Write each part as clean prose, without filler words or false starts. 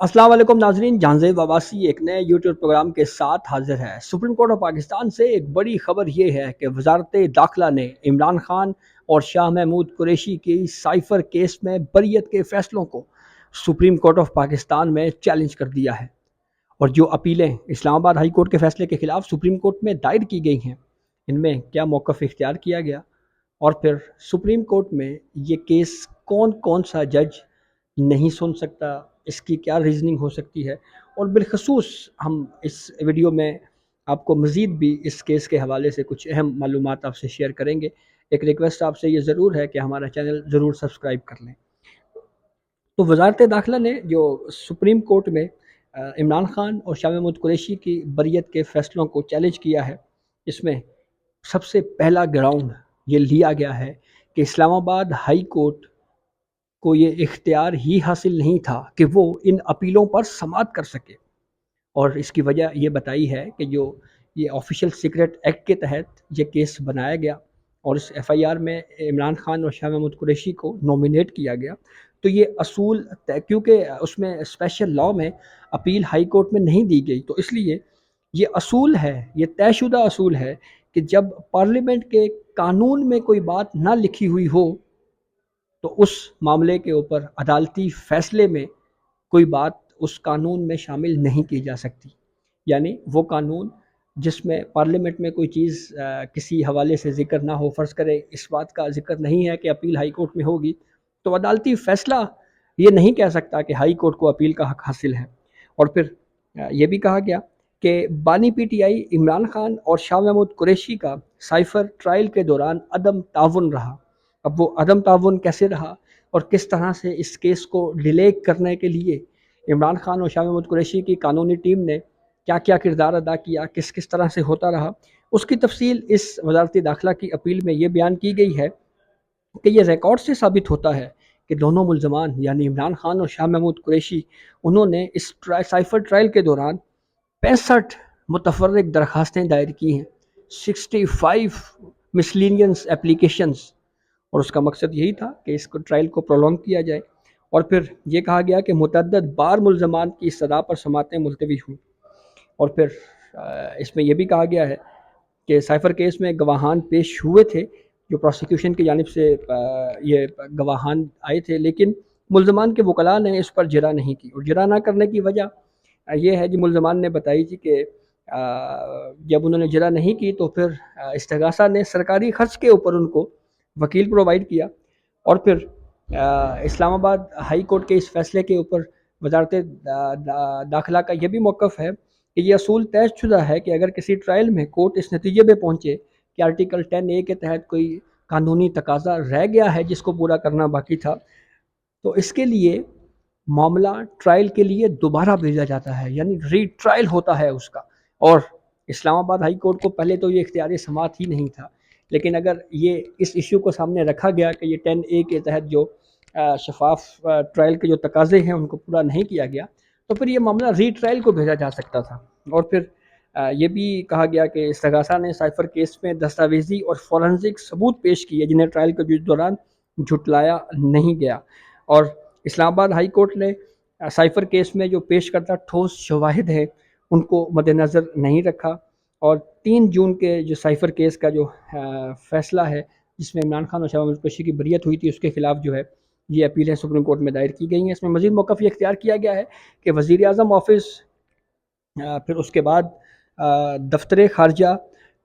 अस्सलाम वालेकुम नाजरीन, जानज़ेब अब्बासी एक नए यूट्यूब प्रोग्राम के साथ हाजिर है। सुप्रीम कोर्ट ऑफ पाकिस्तान से एक बड़ी खबर ये है कि वजारत दाखिला ने इमरान खान और शाह महमूद कुरैशी की साइफर केस में बरियत के फैसलों को सुप्रीम कोर्ट ऑफ पाकिस्तान में चैलेंज कर दिया है। और जो अपीलें इस्लामाबाद हाई कोर्ट के फैसले के खिलाफ सुप्रीम कोर्ट में दायर की गई हैं, इनमें क्या मौक़िफ़ इख्तियार किया गया, और फिर सुप्रीम कोर्ट में ये केस कौन कौन सा जज नहीं सुन सकता, इसकी क्या रीज़निंग हो सकती है। और बिलखसूस हम इस वीडियो में आपको मज़ीद भी इस केस के हवाले से कुछ अहम मालूमात आपसे शेयर करेंगे। एक रिक्वेस्ट आपसे ये ज़रूर है कि हमारा चैनल ज़रूर सब्सक्राइब कर लें। तो वजारत दाखिला ने जो सुप्रीम कोर्ट में इमरान खान और शाह महमूद कुरैशी की बरियत के फ़ैसलों को चैलेंज किया है, इसमें सबसे पहला ग्राउंड ये लिया गया है कि इस्लामाबाद हाई कोर्ट को ये इख्तियार ही हासिल नहीं था कि वो इन अपीलों पर समाअत कर सके। और इसकी वजह ये बताई है कि जो ये ऑफिशियल सीक्रेट एक्ट के तहत ये केस बनाया गया और इस एफआईआर में इमरान खान और शाह महमूद कुरैशी को नॉमिनेट किया गया, तो ये असूल क्योंकि उसमें स्पेशल लॉ में अपील हाई कोर्ट में नहीं दी गई, तो इसलिए ये असूल है, ये तयशुदा असूल है कि जब पार्लियामेंट के कानून में कोई बात ना लिखी हुई हो तो उस मामले के ऊपर अदालती फ़ैसले में कोई बात उस कानून में शामिल नहीं की जा सकती। यानी वो कानून जिसमें पार्लियामेंट में कोई चीज़ किसी हवाले से ज़िक्र ना हो, फ़र्ज़ करें इस बात का ज़िक्र नहीं है कि अपील हाई कोर्ट में होगी, तो अदालती फ़ैसला ये नहीं कह सकता कि हाई कोर्ट को अपील का हक़ हासिल है। और फिर ये भी कहा गया कि बानी पीटीआई इमरान खान और शाह महमूद कुरैशी का साइफ़र ट्रायल के दौरान अदम ताउन रहा। अब वो अदम ताउन कैसे रहा और किस तरह से इस केस को डिले करने के लिए इमरान खान और शाह महमूद कुरैशी की कानूनी टीम ने क्या क्या किरदार अदा किया, किस किस तरह से होता रहा, उसकी तफसील इस वजारती दाखिला की अपील में ये बयान की गई है कि ये रिकॉर्ड से साबित होता है कि दोनों मुलजमान यानी इमरान खान और शाह महमूद कुरैशी उन्होंने इस साइफर ट्रायल के दौरान 65 मुतफर्रिक दरखास्तें दायर की हैं, 65 मिसलिनियस एप्लीकेशंस। और उसका मकसद यही था कि इसको ट्रायल को प्रोलॉन्ग किया जाए। और फिर ये कहा गया कि मुतअद्दिद बार मुलजमान की सदा पर समातें मुलतवी हुई। और फिर इसमें यह भी कहा गया है कि साइफर केस में गवाहान पेश हुए थे, जो प्रोसिक्यूशन की जानिब से ये गवाहान आए थे, लेकिन मुलजमान के वकला ने इस पर जरा नहीं की। और जरा ना करने की वजह ये है, जो मुलजमान ने बताई थी कि जब उन्होंने जरा नहीं की तो फिर इस्तिगासा ने सरकारी खर्च के ऊपर उनको वकील प्रोवाइड किया। और फिर इस्लामाबाद हाई कोर्ट के इस फैसले के ऊपर वजारत दाखिला का यह भी मौक़िफ़ है कि यह असूल तयशुदा है कि अगर किसी ट्रायल में कोर्ट इस नतीजे पे पहुँचे कि आर्टिकल 10A के तहत कोई कानूनी तकाजा रह गया है जिसको पूरा करना बाकी था, तो इसके लिए मामला ट्रायल के लिए दोबारा भेजा जाता है, यानी रीट्रायल होता है उसका। और इस्लामाबाद हाई कोर्ट को पहले तो ये इख्तियार समाअत ही नहीं था, लेकिन अगर ये इस इशू को सामने रखा गया कि ये 10A के तहत जो शफाफ ट्रायल के जो तकाजे हैं उनको पूरा नहीं किया गया, तो फिर ये मामला रीट्रायल को भेजा जा सकता था। और फिर ये भी कहा गया कि इस्तिगासा ने साइफर केस में दस्तावेजी और फोरेंसिक सबूत पेश किए जिन्हें ट्रायल के दौरान झुटलाया नहीं गया। और इस्लामाबाद हाई कोर्ट ने साइफर केस में जो पेश करता ठोस शवाहिद है उनको मद्देनज़र नहीं रखा। और 3 जून के जो साइफर केस का जो फ़ैसला है जिसमें इमरान खान और शाह महमूद कुरैशी की बरियत हुई थी, उसके खिलाफ जो है ये अपीलें सुप्रीम कोर्ट में दायर की गई हैं। इसमें मज़ीद मौक़िफ़ ये इख्तियार किया गया है कि वज़ीर आज़म ऑफ़िस, फिर उसके बाद दफ्तर ख़ारजा,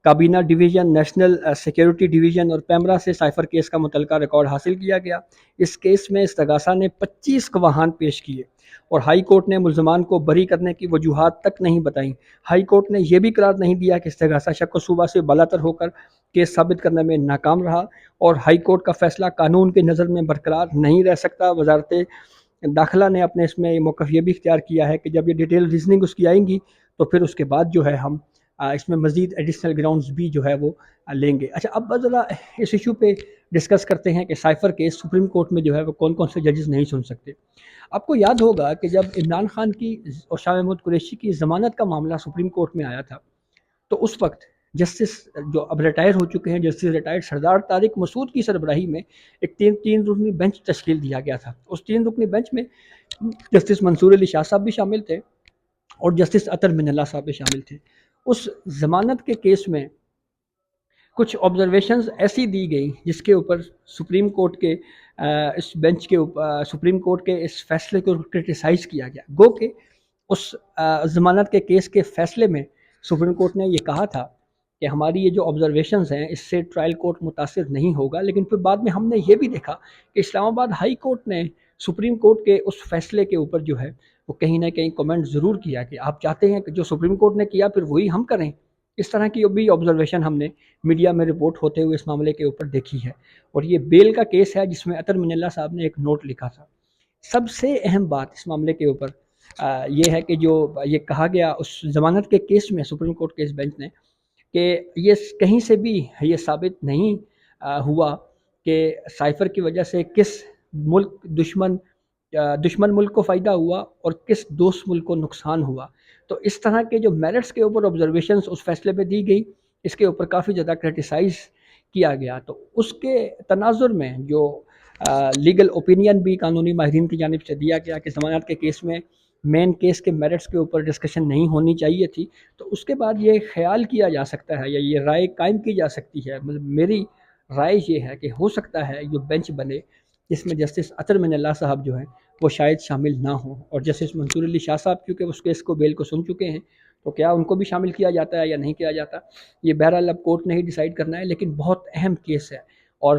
काबीना डिवीज़न, नेशनल सिक्योरिटी डिवीज़न और पैमरा से साइफर केस का मुतलका रिकॉर्ड हासिल किया गया। इस केस में इस्तिगासा ने 25 गवाहान पेश किए और हाई कोर्ट ने मुलजमान को बरी करने की वजूहात तक नहीं बताई। हाई कोर्ट ने यह भी करार नहीं दिया कि इस्तिगासा शक व शुबा से बालातर होकर केस साबित करने में नाकाम रहा और हाई कोर्ट का फैसला कानून की नज़र में बरकरार नहीं रह सकता। वजारत दाखिला ने अपने इसमें मौक़िफ़ ये भी इख्तियार किया है कि जब ये डिटेल रीजनिंग उसकी आएंगी तो फिर उसके बाद जो है हम इसमें मज़ीद एडिशनल ग्राउंड्स भी जो है वो लेंगे। अच्छा, अब ज़रा इस इशू पे डिस्कस करते हैं कि साइफर केस सुप्रीम कोर्ट में जो है वो कौन कौन से जजेस नहीं सुन सकते। आपको याद होगा कि जब इमरान खान की और शाह महमूद कुरैशी की ज़मानत का मामला सुप्रीम कोर्ट में आया था, तो उस वक्त جسٹس جو اب ریٹائر ہو چکے ہیں، جسٹس ریٹائر سردار طارق مسعود کی سربراہی میں ایک تین رکنی بینچ تشکیل دیا گیا تھا۔ اس 3 رکنی بینچ میں جسٹس منصور علی شاہ صاحب بھی شامل تھے اور جسٹس اطہر من اللہ صاحب بھی شامل تھے۔ اس ضمانت کے کیس میں کچھ آبزرویشنز ایسی دی گئی جس کے اوپر سپریم کورٹ کے اس بینچ کے اوپر سپریم کورٹ کے اس فیصلے کو کرٹیسائز کیا گیا، گو کہ اس ضمانت کے کیس کے فیصلے میں سپریم کورٹ نے یہ کہا تھا کہ ہماری یہ جو آبزرویشنز ہیں اس سے ٹرائل کورٹ متاثر نہیں ہوگا، لیکن پھر بعد میں ہم نے یہ بھی دیکھا کہ اسلام آباد ہائی کورٹ نے سپریم کورٹ کے اس فیصلے کے اوپر جو ہے وہ کہیں نہ کہیں کمنٹ ضرور کیا کہ آپ چاہتے ہیں کہ جو سپریم کورٹ نے کیا پھر وہی ہم کریں۔ اس طرح کی بھی آبزرویشن ہم نے میڈیا میں رپورٹ ہوتے ہوئے اس معاملے کے اوپر دیکھی ہے، اور یہ بیل کا کیس ہے جس میں اطہر من اللہ صاحب نے ایک نوٹ لکھا تھا۔ سب سے اہم بات اس معاملے کے اوپر یہ ہے کہ جو یہ کہا گیا اس ضمانت کے کیس میں سپریم کورٹ کے اس بینچ نے کہ یہ کہیں سے بھی یہ ثابت نہیں ہوا کہ سائفر کی وجہ سے کس ملک دشمن ملک کو فائدہ ہوا اور کس دوست ملک کو نقصان ہوا۔ تو اس طرح کے جو میرٹس کے اوپر آبزرویشنز اس فیصلے پہ دی گئی، اس کے اوپر کافی زیادہ کرٹیسائز کیا گیا۔ تو اس کے تناظر میں جو لیگل اوپینین بھی قانونی ماہرین کی جانب سے دیا گیا کہ ضمانت کے کیس میں مین کیس کے میرٹس کے اوپر ڈسکشن نہیں ہونی چاہیے تھی، تو اس کے بعد یہ خیال کیا جا سکتا ہے یا یہ رائے قائم کی جا سکتی ہے، مطلب میری رائے یہ ہے کہ ہو سکتا ہے یہ بینچ بنے جس میں جسٹس اطہر من اللہ صاحب جو ہیں وہ شاید شامل نہ ہوں، اور جسٹس منصور علی شاہ صاحب کیونکہ اس کیس کو بیل کو سن چکے ہیں تو کیا ان کو بھی شامل کیا جاتا ہے یا نہیں کیا جاتا، یہ بہرحال اب کورٹ نے ہی ڈیسائیڈ کرنا ہے، لیکن بہت اہم کیس ہے۔ اور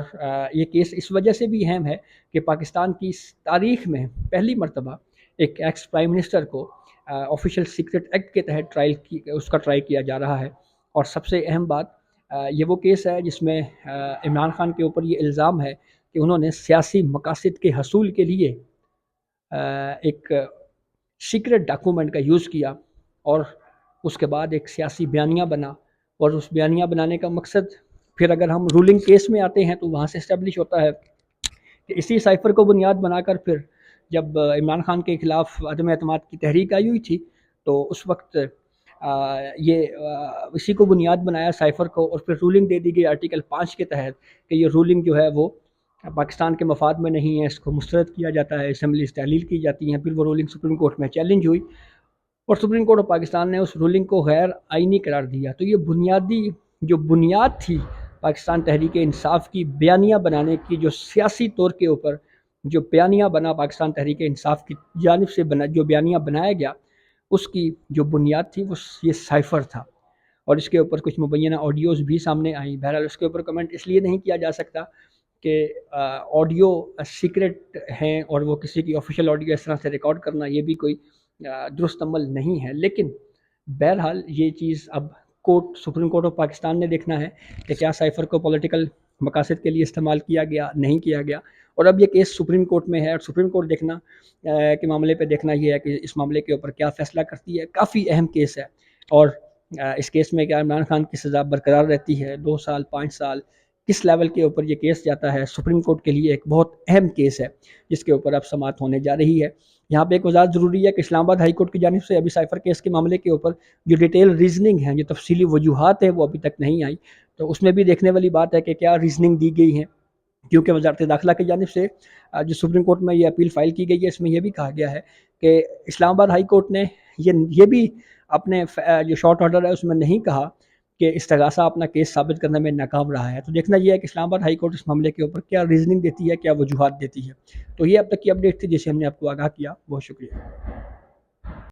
یہ کیس اس وجہ سے بھی اہم ہے کہ پاکستان کی تاریخ میں پہلی مرتبہ ایک ایکس پرائم منسٹر کو آفیشیل سیکرٹ ایکٹ کے تحت ٹرائی کیا جا رہا ہے۔ اور سب سے اہم بات یہ وہ کیس ہے جس میں عمران خان کے اوپر یہ الزام ہے کہ انہوں نے سیاسی مقاصد کے حصول کے لیے ایک سیکرٹ ڈاکومنٹ کا یوز کیا اور اس کے بعد ایک سیاسی بیانیہ بنا، اور اس بیانیہ بنانے کا مقصد پھر اگر ہم رولنگ کیس میں آتے ہیں تو وہاں سے اسٹیبلش ہوتا ہے کہ اسی سائفر کو بنیاد بنا کر پھر جب عمران خان کے خلاف عدم اعتماد کی تحریک آئی ہوئی تھی تو اس وقت یہ اسی کو بنیاد بنایا سائفر کو، اور پھر رولنگ دے دی گئی آرٹیکل 5 کے تحت کہ یہ رولنگ جو ہے وہ پاکستان کے مفاد میں نہیں ہے، اس کو مسترد کیا جاتا ہے، اسمبلیز تحلیل کی جاتی ہیں۔ پھر وہ رولنگ سپریم کورٹ میں چیلنج ہوئی اور سپریم کورٹ آف پاکستان نے اس رولنگ کو غیر آئینی قرار دیا۔ تو یہ بنیاد تھی پاکستان تحریک انصاف کی بیانیہ بنانے کی، جو سیاسی طور کے اوپر جو بیانیہ بنا پاکستان تحریک انصاف کی جانب سے جو بیانیہ بنایا گیا، اس کی جو بنیاد تھی وہ یہ سائفر تھا، اور اس کے اوپر کچھ مبینہ آڈیوز بھی سامنے آئیں۔ بہرحال اس کے اوپر کمنٹ اس لیے نہیں کیا جا سکتا کہ آڈیو سیکرٹ ہیں اور وہ کسی کی آفیشیل آڈیو اس طرح سے ریکارڈ کرنا یہ بھی کوئی درست عمل نہیں ہے، لیکن بہرحال یہ چیز اب سپریم کورٹ آف پاکستان نے دیکھنا ہے کہ کیا سائفر کو پولیٹیکل مقاصد کے لیے استعمال کیا گیا، نہیں کیا گیا، اور اب یہ کیس سپریم کورٹ میں ہے اور سپریم کورٹ دیکھنا کے معاملے پہ دیکھنا یہ ہے کہ اس معاملے کے اوپر کیا فیصلہ کرتی ہے۔ کافی اہم کیس ہے، اور اس کیس میں کیا عمران خان کی سزا برقرار رہتی ہے 2 سال 5 سال، کس لیول کے اوپر یہ کیس جاتا ہے، سپریم کورٹ کے لیے ایک بہت اہم کیس ہے جس کے اوپر اب سماعت ہونے جا رہی ہے۔ یہاں پہ ایک وضاحت ضروری ہے کہ اسلام آباد ہائی کورٹ کی جانب سے ابھی سائفر کیس کے معاملے کے اوپر جو ڈیٹیل ریزننگ ہے، جو تفصیلی وجوہات ہیں، وہ ابھی تک نہیں آئی، تو اس میں بھی دیکھنے والی بات ہے کہ کیا ریزننگ دی گئی ہے، کیونکہ وزارت داخلہ کی جانب سے جو سپریم کورٹ میں یہ اپیل فائل کی گئی ہے اس میں یہ بھی کہا گیا ہے کہ اسلام آباد ہائی کورٹ نے یہ بھی اپنے جو شارٹ آرڈر ہے اس میں نہیں کہا کہ استغاثہ اپنا کیس ثابت کرنے میں ناکام رہا ہے۔ تو دیکھنا یہ ہے کہ اسلام آباد ہائی کورٹ اس معاملے کے اوپر کیا ریزننگ دیتی ہے، کیا وجوہات دیتی ہے۔ تو یہ اب تک کی اپڈیٹ تھی جسے ہم نے آپ کو آگاہ کیا، بہت شکریہ۔